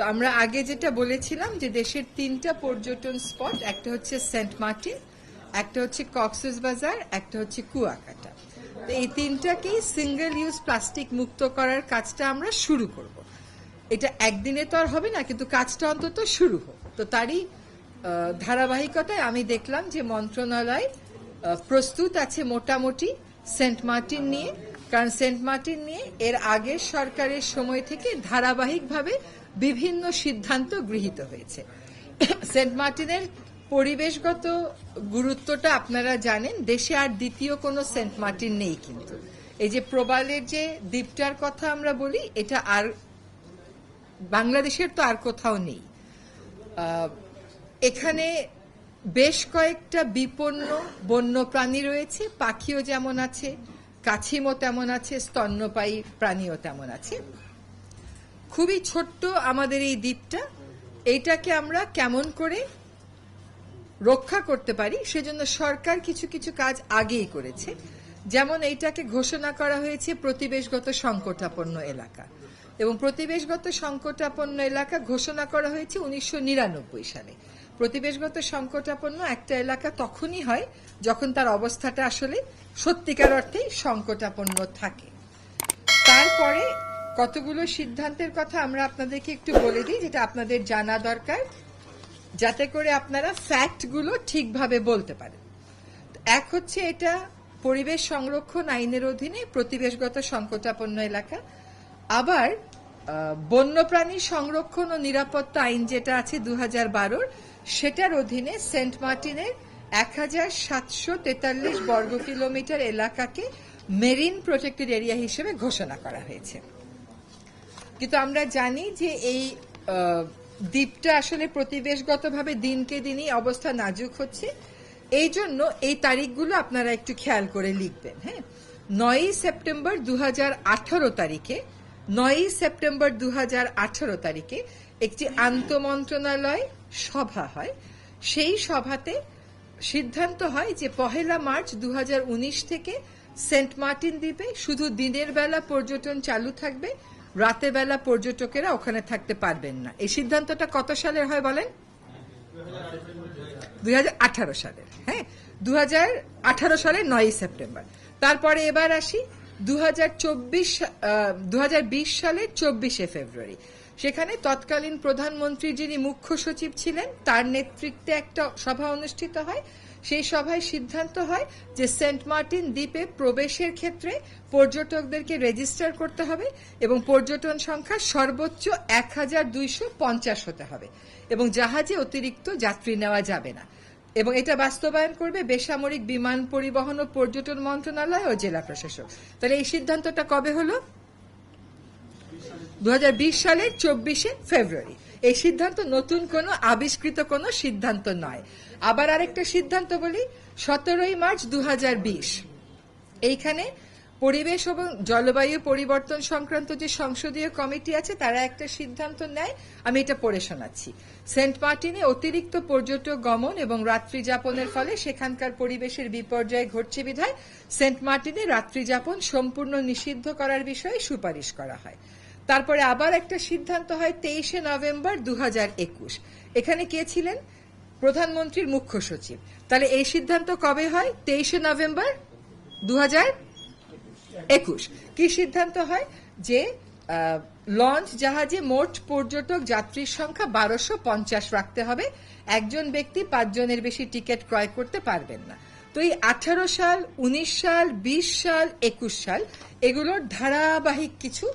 তো আমরা আগে যেটা বলেছিলাম যে দেশের 3টা পর্যটন স্পট, একটা হচ্ছে সেন্ট মার্টিন, একটা হচ্ছে কক্সেস বাজার, একটা হচ্ছে কুয়াকাটা। তো এই 3টাকেই সিঙ্গেল ইউজ প্লাস্টিক মুক্ত করার কাজটা আমরা শুরু করব। এটা একদিনে তো আর হবে না, কিন্তু কাজটা অন্তত শুরু হোক। তো তারই ধারাবাহিকতায় আমি দেখলাম যে মন্ত্রণালয় প্রস্তুত আছে মোটামুটি সেন্ট মার্টিন নিয়ে, কারণ সেন্ট মার্টিন নিয়ে এর আগের সরকারের সময় থেকে ধারাবাহিকভাবে বিভিন্ন সিদ্ধান্ত গৃহীত হয়েছে। সেন্ট মার্টিনের পরিবেশগত গুরুত্বটা আপনারা জানেন, দেশে আর দ্বিতীয় কোনো সেন্ট মার্টিন নেই। কিন্তু এই যে প্রবালের যে দ্বীপটার কথা আমরা বলি, এটা আর বাংলাদেশের তো আর কোথাও নেই। এখানে বেশ কয়েকটা বিপন্ন বন্য প্রাণী রয়েছে, পাখিও যেমন আছে, কাছিমও তেমন আছে, স্তন্যপায়ী প্রাণীও তেমন আছে। খুবই ছোট্ট আমাদের এই দ্বীপটা, এইটাকে আমরা কেমন করে রক্ষা করতে পারি সেজন্য সরকার কিছু কিছু কাজ আগেই করেছে। যেমন এইটাকে ঘোষণা করা হয়েছে প্রতিবেশগত সংকটাপন্ন এলাকা, এবং প্রতিবেশগত সংকটাপন্ন এলাকা ঘোষণা করা হয়েছে 1999 সালে। প্রতিবেশগত সংকটাপন্ন একটা এলাকা তখনই হয় যখন তার অবস্থাটা আসলে সত্যিকার অর্থেই সংকটাপন্ন থাকে। তারপরে কতগুলো সিদ্ধান্তের কথা আমরা আপনাদেরকে একটু বলে দিই, যেটা আপনাদের জানা দরকার, যাতে করে আপনারা ফ্যাক্টগুলো ঠিকভাবে বলতে পারেন। এক হচ্ছে, এটা পরিবেশ সংরক্ষণ আইনের অধীনে প্রতিবেশগত সংকটাপন্ন এলাকা। আবার বন্যপ্রাণী সংরক্ষণ ও নিরাপত্তা আইন যেটা আছে 2012, সেটার অধীনে সেন্ট মার্টিনের 1743 বর্গ কিলোমিটার এলাকাকে মেরিন প্রোটেক্টেড এরিয়া হিসেবে ঘোষণা করা হয়েছে। কিন্তু আমরা জানি যে এই দ্বীপটা আসলে প্রতিবেশগতভাবে দিনকে দিনই অবস্থা নাজুক হচ্ছে। এই জন্য এই তারিখগুলো আপনারা একটু খেয়াল করে লিখবেন। হ্যাঁ, 9 সেপ্টেম্বর 2018 তারিখে 9 সেপ্টেম্বর 2018 তারিখে একটি আন্তঃমন্ত্রণালয় সভা হয়। সেই সভাতে সিদ্ধান্ত হয় যে 1 মার্চ 2019 থেকে সেন্ট মার্টিন দ্বীপে শুধু দিনের বেলা পর্যটন চালু থাকবে, রাতের বেলা পর্যটকেরা ওখানে থাকতে পারবেন না। এই সিদ্ধান্তটা কত সালের হয় বলেন? 2018 সালের। হ্যাঁ, 2018 সালের 9 সেপ্টেম্বর। তারপরে এবার আসি 2020 সালের 24 ফেব্রুয়ারি। সেখানে তৎকালীন প্রধানমন্ত্রী যিনি মুখ্য সচিব ছিলেন, তার নেতৃত্বে একটা সভা অনুষ্ঠিত হয়। সেই সভায় সিদ্ধান্ত হয় যে সেন্ট মার্টিন দ্বীপে প্রবেশের ক্ষেত্রে পর্যটকদেরকে রেজিস্টার করতে হবে এবং পর্যটন সংখ্যা সর্বোচ্চ 1250 হতে হবে, এবং জাহাজে অতিরিক্ত যাত্রী নেওয়া যাবে না। এবং এটা বাস্তবায়ন করবে বেসামরিক বিমান পরিবহন ও পর্যটন মন্ত্রণালয় ও জেলা প্রশাসক। তাহলে এই সিদ্ধান্তটা কবে হলো? 2020 সালের 24 ফেব্রুয়ারি। এই সিদ্ধান্ত নতুন কোনো আবিষ্কৃত কোনো সিদ্ধান্ত নয়। আবার আরেকটা সিদ্ধান্ত বলি, 17 মার্চ 2020 এইখানে পরিবেশ এবং জলবায়ু পরিবর্তন সংক্রান্ত যে সংসদীয় কমিটি আছে, তারা একটা সিদ্ধান্ত নেয়। আমি এটা পড়ে শোনাচ্ছি। সেন্ট মার্টিনে অতিরিক্ত পর্যটক গমন এবং রাত্রি যাপনের ফলে সেখানকার পরিবেশের বিপর্যয় ঘটছে বিধায় সেন্ট মার্টিনে রাত্রি যাপন সম্পূর্ণ নিষিদ্ধ করার বিষয়ে সুপারিশ করা হয়। তারপরে আবার একটা সিদ্ধান্ত হয় 23 নভেম্বর 2021। এখানে কে ছিলেন? প্রধানমন্ত্রীর মুখ্য সচিব। তাহলে এই সিদ্ধান্ত কবে হয়? 23 নভেম্বর 2021। কি সিদ্ধান্ত হয়? যে লঞ্চ জাহাজে মোট পর্যটক যাত্রীর সংখ্যা 1250 রাখতে হবে। একজন ব্যক্তি 5 জনের বেশি টিকিট ক্রয় করতে পারবেন না। তো এই 18 সাল, 19 সাল, 20 সাল, 21 সাল এগুলোর ধারাবাহিক কিছু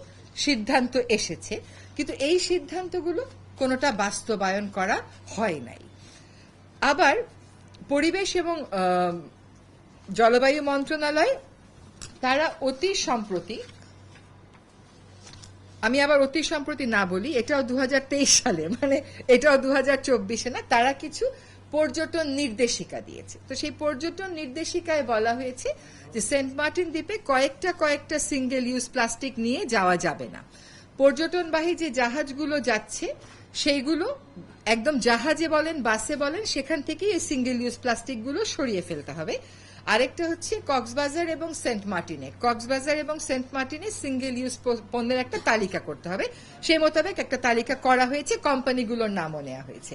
সিদ্ধান্ত এসেছে, কিন্তু এই সিদ্ধান্তগুলো কোনোটা বাস্তবায়ন করা হয় নাই। আবার পরিবেশ এবং জলবায়ু মন্ত্রণালয় তারা অতি সম্প্রতি, আমি আবার অতি সম্প্রতি না বলি, এটাও 2023 সালে, মানে এটাও 2024 না, তারা কিছু পর্যটন নির্দেশিকা দিয়েছে। তো সেই পর্যটন নির্দেশিকায় বলা হয়েছে যে সেন্ট মার্টিন দ্বীপে কয়েকটা সিঙ্গেল ইউজ প্লাস্টিক নিয়ে যাওয়া যাবে না। পর্যটনবাহী যে জাহাজগুলো যাচ্ছে সেইগুলো একদম জাহাজে বলেন, বাসে বলেন, সেখান থেকেই এই সিঙ্গেল ইউজ প্লাস্টিকগুলো সরিয়ে ফেলতে হবে। আরেকটা হচ্ছে কক্সবাজার এবং সেন্ট মার্টিনে। কক্সবাজার এবং সেন্ট মার্টিনে সিঙ্গেল ইউজ পণ্যের একটা তালিকা করতে হবে, সেই মোতাবেক একটা তালিকা করা হয়েছে, কোম্পানিগুলোর নামও নেওয়া হয়েছে।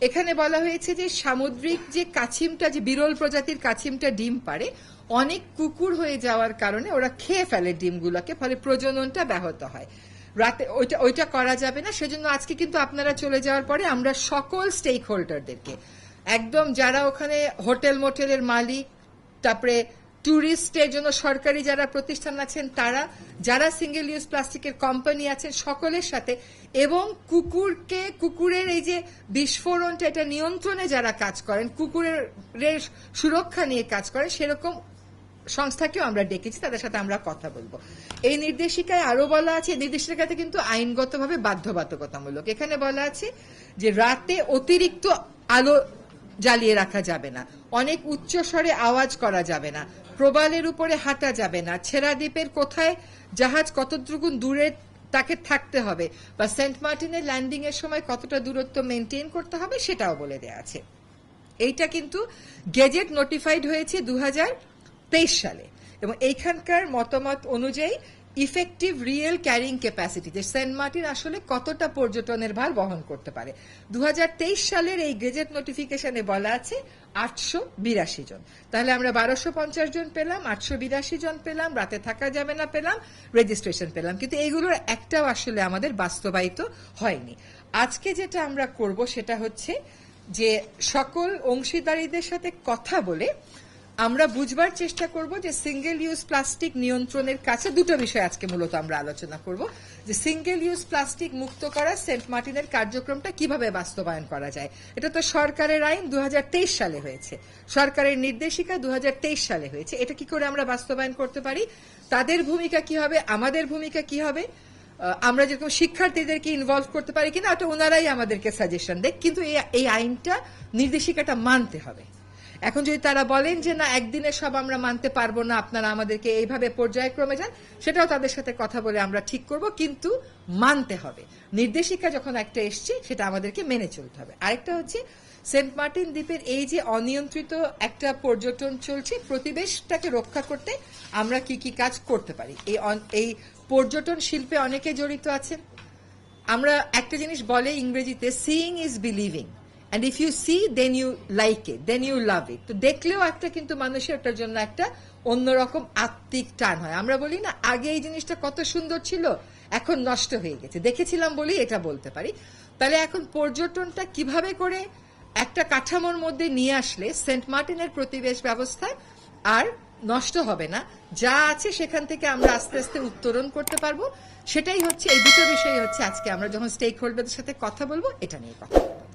এখানে বলা হয়েছে যে সামুদ্রিক যে কাছিমটা, যে বিরল প্রজাতির কাছিমটা ডিম পারে, অনেক কুকুর হয়ে যাওয়ার কারণে ওরা খেয়ে ফেলে ডিমগুলোকে, ফলে প্রজননটা ব্যাহত হয়। রাতে ওইটা করা যাবে না। সেজন্য আজকে কিন্তু আপনারা চলে যাওয়ার পরে আমরা সকল স্টেক হোল্ডারদেরকে, একদম যারা ওখানে হোটেল মোটেলের মালিক, তারপরে ট্যুরিস্টের জন্য সরকারি যারা প্রতিষ্ঠান আছেন তারা, যারা সিঙ্গেল ইউজ প্লাস্টিকের কোম্পানি আছেন, সকলের সাথে, এবং কুকুরের এই যে বিস্ফোরণটা এটা নিয়ন্ত্রণে যারা কাজ করেন, কুকুরের সুরক্ষা নিয়ে কাজ করেন, সেরকম সংস্থাকেও আমরা ডেকেছি, তাদের সাথে আমরা কথা বলবো। এই নির্দেশিকায় আরো বলা আছে, নির্দেশিকাতে কিন্তু আইনগতভাবে বাধ্যবাধকতামূলক। এখানে বলা আছে যে রাতে অতিরিক্ত আলো জ্বালিয়ে রাখা যাবে না, অনেক উচ্চ স্বরে আওয়াজ করা যাবে না, প্রবালের উপরে হাঁটা যাবে না, ছেড়া দ্বীপের কোথায় জাহাজ কতটুকু দূরে তাকে থাকতে হবে, বা সেন্ট মার্টিনের ল্যান্ডিং এর সময় কতটা দূরত্ব মেনটেন করতে হবে সেটাও বলে দেওয়া আছে। এইটা কিন্তু গেজেট নোটিফাইড হয়েছে 2023 সালে, এবং এইখানকার মতামত অনুযায়ী ইফেক্টিভ রিয়েল ক্যারিং ক্যাপাসিটি, যে সেন্ট মার্টিন আসলে কতটা পর্যটনের ভার বহন করতে পারে। 2023 সালের এই গেজেট নোটিফিকেশনে বলা আছে 882 জন। তাহলে আমরা 1250 জন পেলাম, 882 জন পেলাম, রাতে থাকা যাবে না পেলাম, রেজিস্ট্রেশন পেলাম, কিন্তু এইগুলোর একটাও আসলে আমাদের বাস্তবায়িত হয়নি। আজকে যেটা আমরা করব সেটা হচ্ছে যে সকল অংশীদারীদের সাথে কথা বলে আমরা বুঝবার চেষ্টা করব যে সিঙ্গেল ইউজ প্লাস্টিক নিয়ন্ত্রণের কাছে দুটো বিষয় আজকে মূলত আমরা আলোচনা করব, যে সিঙ্গেল ইউজ প্লাস্টিক মুক্ত করা সেন্ট মার্টিনের কার্যক্রমটা কিভাবে বাস্তবায়ন করা যায়। এটা তো সরকারের আইন 2023 সালে হয়েছে, সরকারের নির্দেশিকা 2023 সালে হয়েছে, এটা কি করে আমরা বাস্তবায়ন করতে পারি, তাদের ভূমিকা কি হবে, আমাদের ভূমিকা কি হবে, আমরা যেরকম শিক্ষার্থীদেরকে ইনভলভ করতে পারি কিনা, ওটা ওনারাই আমাদেরকে সাজেশন দেয়, কিন্তু এই আইনটা, নির্দেশিকাটা মানতে হবে। এখন যদি তারা বলেন যে না একদিনে সব আমরা মানতে পারবো না, আপনারা আমাদেরকে এইভাবে পর্যায়ক্রমে যান, সেটাও তাদের সাথে কথা বলে আমরা ঠিক করব, কিন্তু মানতে হবে। নির্দেশিকা যখন একটা এসছে সেটা আমাদেরকে মেনে চলতে হবে। আরেকটা হচ্ছে সেন্ট মার্টিন দ্বীপের এই যে অনিয়ন্ত্রিত একটা পর্যটন চলছে, প্রতিবেশটাকে রক্ষা করতে আমরা কি কি কাজ করতে পারি। এই পর্যটন শিল্পে অনেকে জড়িত আছেন। আমরা একটা জিনিস বলে ইংরেজিতে, seeing is believing, and if you see then you like it, then you love it। তো দেখলেও একটা কিন্তু মানুষের ওটার জন্য একটা অন্যরকম আত্মিক টান হয়। আমরা বলি না আগে এই জিনিসটা কত সুন্দর ছিল, এখন নষ্ট হয়ে গেছে, দেখেছিলাম বলেই এটা বলতে পারি। তাহলে এখন পর্যটনটা কিভাবে করে একটা কাঠামোর মধ্যে নিয়ে আসলে সেন্ট মার্টিনের পরিবেশ ব্যবস্থা আর নষ্ট হবে না, যা আছে সেখান থেকে আমরা আস্তে আস্তে উত্তরণ করতে পারবো, সেটাই হচ্ছে, এই দুটো বিষয় হচ্ছে আজকে আমরা যখন স্টেক হোল্ডারদের সাথে কথা বলবো এটা নিয়ে কথা বলবো।